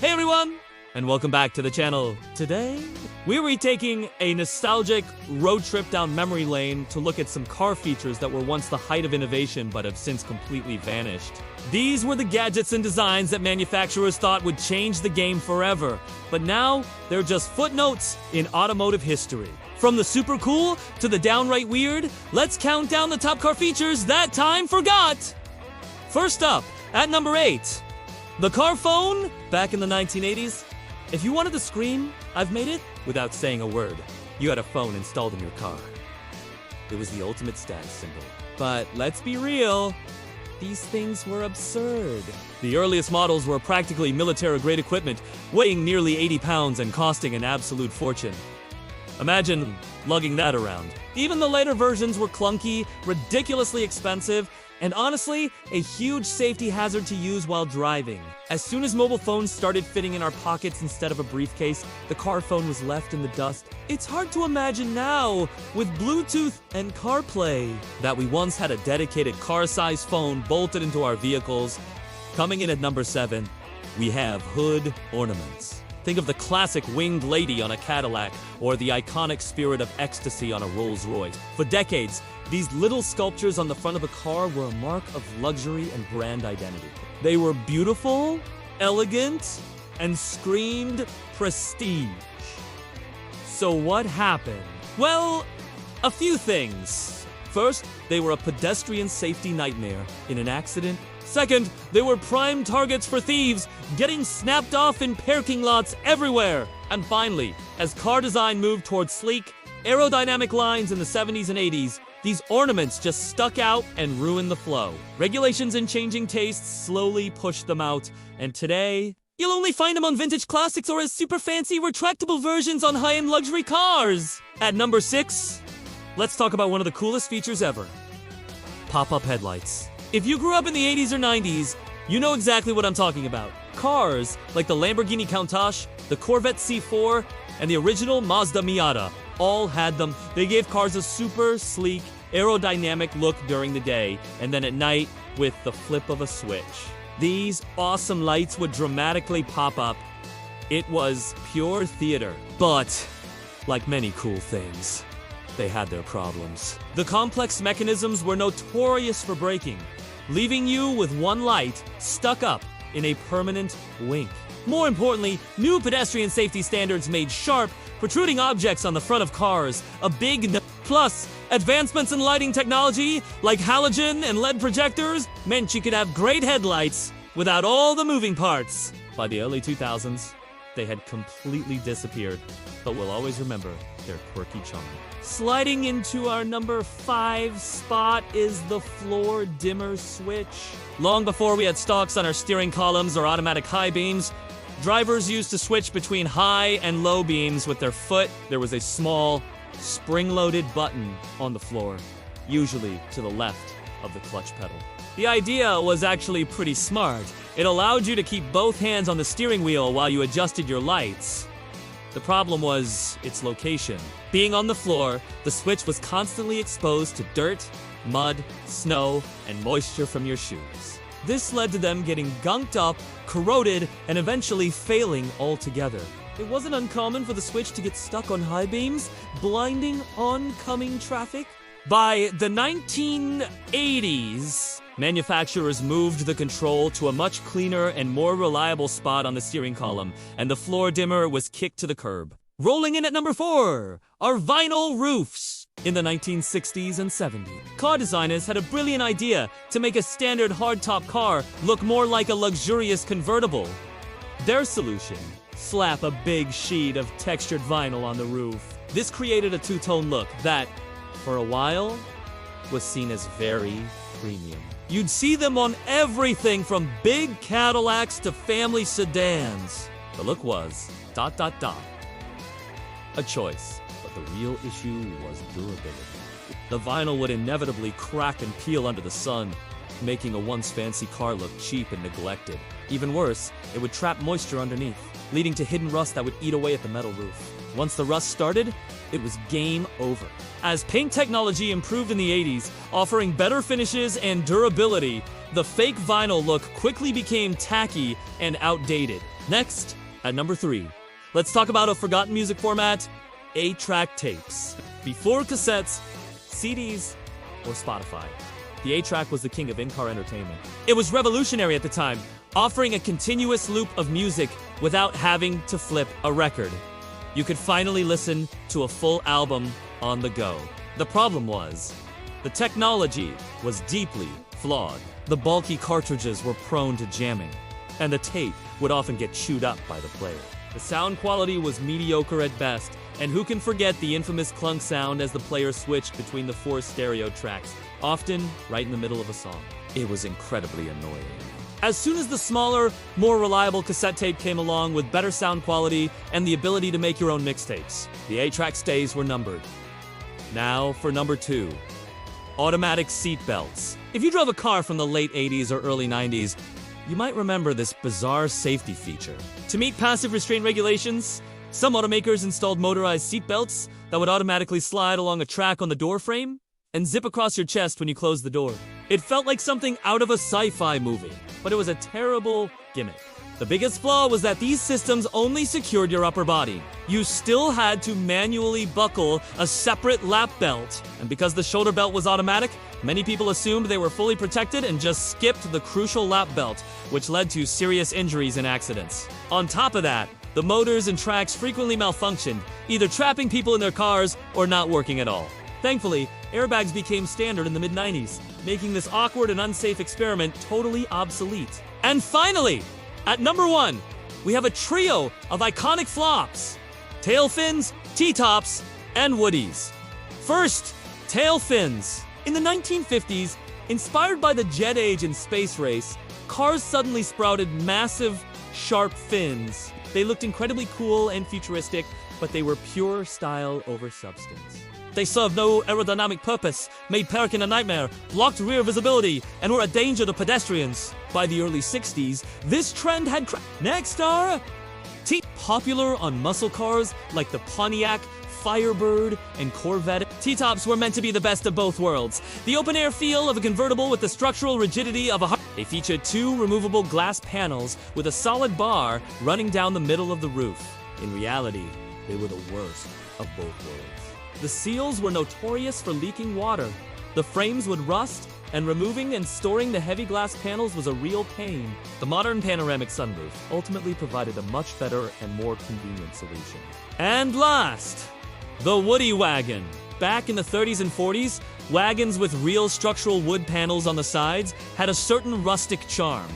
Hey everyone, and welcome back to the channel. Today, we're retaking a nostalgic road trip down memory lane to look at some car features that were once the height of innovation but have since completely vanished. These were the gadgets and designs that manufacturers thought would change the game forever, but now they're just footnotes in automotive history. From the super cool to the downright weird, let's count down the top car features that time forgot. First up, at number 8, the carphone. Back in the 1980s, if you wanted to scream, "I've made it," without saying a word, you had a phone installed in your car. It was the ultimate status symbol. But let's be real, these things were absurd. The earliest models were practically military-grade equipment, weighing nearly 80 pounds and costing an absolute fortune. Imagine lugging that around. Even the later versions were clunky, ridiculously expensive, and honestly, a huge safety hazard to use while driving. As soon as mobile phones started fitting in our pockets instead of a briefcase, the car phone was left in the dust. It's hard to imagine now, with Bluetooth and CarPlay, that we once had a dedicated car-sized phone bolted into our vehicles. Coming in at number 7, we have hood ornaments. Think of the classic winged lady on a Cadillac, or the iconic spirit of ecstasy on a Rolls Royce. For decades, these little sculptures on the front of a car were a mark of luxury and brand identity. They were beautiful, elegant, and screamed prestige. So what happened? Well, a few things. First, they were a pedestrian safety nightmare in an accident. Second, they were prime targets for thieves, getting snapped off in parking lots everywhere. And finally, as car design moved towards sleek, aerodynamic lines in the 70s and 80s, these ornaments just stuck out and ruined the flow. Regulations and changing tastes slowly pushed them out, and today, you'll only find them on vintage classics or as super fancy retractable versions on high-end luxury cars. At number 6, let's talk about one of the coolest features ever: pop-up headlights. If you grew up in the 80s or 90s, you know exactly what I'm talking about. Cars like the Lamborghini Countach, the Corvette C4, and the original Mazda Miata all had them. They gave cars a super sleek, aerodynamic look during the day, and then at night, with the flip of a switch, these awesome lights would dramatically pop up. It was pure theater. But, like many cool things, they had their problems. The complex mechanisms were notorious for breaking, leaving you with one light stuck up in a permanent wink. More importantly, new pedestrian safety standards made sharp, protruding objects on the front of cars a big no. Plus, advancements in lighting technology, like halogen and LED projectors, meant you could have great headlights without all the moving parts. By the early 2000s, they had completely disappeared, but we'll always remember their quirky charm. Sliding into our number 5 spot is the floor dimmer switch. Long before we had stalks on our steering columns or automatic high beams, drivers used to switch between high and low beams with their foot. There was a small, spring-loaded button on the floor, usually to the left of the clutch pedal. The idea was actually pretty smart. It allowed you to keep both hands on the steering wheel while you adjusted your lights. The problem was its location. Being on the floor, the switch was constantly exposed to dirt, mud, snow, and moisture from your shoes. This led to them getting gunked up, corroded, and eventually failing altogether. It wasn't uncommon for the switch to get stuck on high beams, blinding oncoming traffic. By the 1980s, manufacturers moved the control to a much cleaner and more reliable spot on the steering column, and the floor dimmer was kicked to the curb. Rolling in at number 4 are vinyl roofs. In the 1960s and 70s, car designers had a brilliant idea to make a standard hardtop car look more like a luxurious convertible. Their solution: slap a big sheet of textured vinyl on the roof. This created a two-tone look that, for a while, was seen as very premium. You'd see them on everything from big Cadillacs to family sedans. The look was ... a choice, but the real issue was durability. The vinyl would inevitably crack and peel under the sun, making a once fancy car look cheap and neglected. Even worse, it would trap moisture underneath, leading to hidden rust that would eat away at the metal roof. Once the rust started, it was game over. As paint technology improved in the 80s, offering better finishes and durability, the fake vinyl look quickly became tacky and outdated. Next, at number 3, let's talk about a forgotten music format, 8-track tapes. Before cassettes, CDs, or Spotify, the 8-track was the king of in-car entertainment. It was revolutionary at the time, offering a continuous loop of music without having to flip a record. You could finally listen to a full album on the go. The problem was, the technology was deeply flawed. The bulky cartridges were prone to jamming, and the tape would often get chewed up by the player. The sound quality was mediocre at best, and who can forget the infamous clunk sound as the player switched between the 4 stereo tracks, often right in the middle of a song. It was incredibly annoying. As soon as the smaller, more reliable cassette tape came along with better sound quality and the ability to make your own mixtapes, the 8-track stays were numbered. Now for number 2, automatic seat belts. If you drove a car from the late 80s or early 90s, you might remember this bizarre safety feature. To meet passive restraint regulations, some automakers installed motorized seat belts that would automatically slide along a track on the door frame and zip across your chest when you closed the door. It felt like something out of a sci-fi movie, but it was a terrible gimmick. The biggest flaw was that these systems only secured your upper body. You still had to manually buckle a separate lap belt, and because the shoulder belt was automatic, many people assumed they were fully protected and just skipped the crucial lap belt, which led to serious injuries and accidents. On top of that, the motors and tracks frequently malfunctioned, either trapping people in their cars or not working at all. Thankfully, airbags became standard in the mid-90s, making this awkward and unsafe experiment totally obsolete. And finally, at number 1, we have a trio of iconic flops: tail fins, T-tops, and woodies. First, tail fins. In the 1950s, inspired by the jet age and space race, cars suddenly sprouted massive, sharp fins. They looked incredibly cool and futuristic, but they were pure style over substance. They served no aerodynamic purpose, made parking a nightmare, blocked rear visibility, and were a danger to pedestrians. By the early 60s, this trend had Next are popular on muscle cars like the Pontiac, Firebird, and Corvette. T-tops were meant to be the best of both worlds. The open-air feel of a convertible with the structural rigidity of a They featured 2 removable glass panels with a solid bar running down the middle of the roof. In reality, they were the worst of both worlds. The seals were notorious for leaking water. The frames would rust, and removing and storing the heavy glass panels was a real pain. The modern panoramic sunroof ultimately provided a much better and more convenient solution. And last, the Woody wagon. Back in the 30s and 40s, wagons with real structural wood panels on the sides had a certain rustic charm.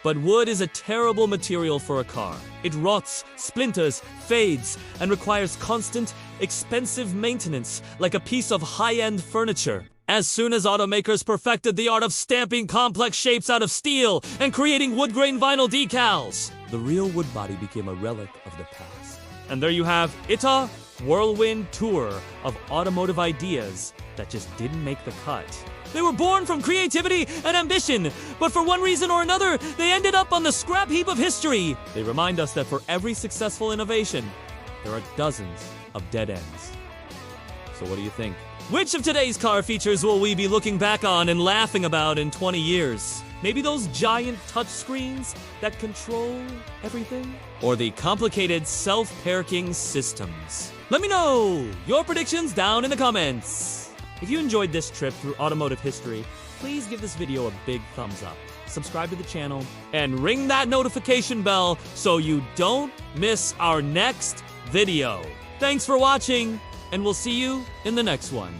But wood is a terrible material for a car. It rots, splinters, fades, and requires constant, expensive maintenance, like a piece of high-end furniture. As soon as automakers perfected the art of stamping complex shapes out of steel and creating wood-grain vinyl decals, the real wood body became a relic of the past. And there you have it, a whirlwind tour of automotive ideas that just didn't make the cut. They were born from creativity and ambition, but for one reason or another, they ended up on the scrap heap of history. They remind us that for every successful innovation, there are dozens of dead ends. So what do you think? Which of today's car features will we be looking back on and laughing about in 20 years? Maybe those giant touchscreens that control everything? Or the complicated self-parking systems? Let me know your predictions down in the comments. If you enjoyed this trip through automotive history, please give this video a big thumbs up, subscribe to the channel, and ring that notification bell so you don't miss our next video. Thanks for watching, and we'll see you in the next one.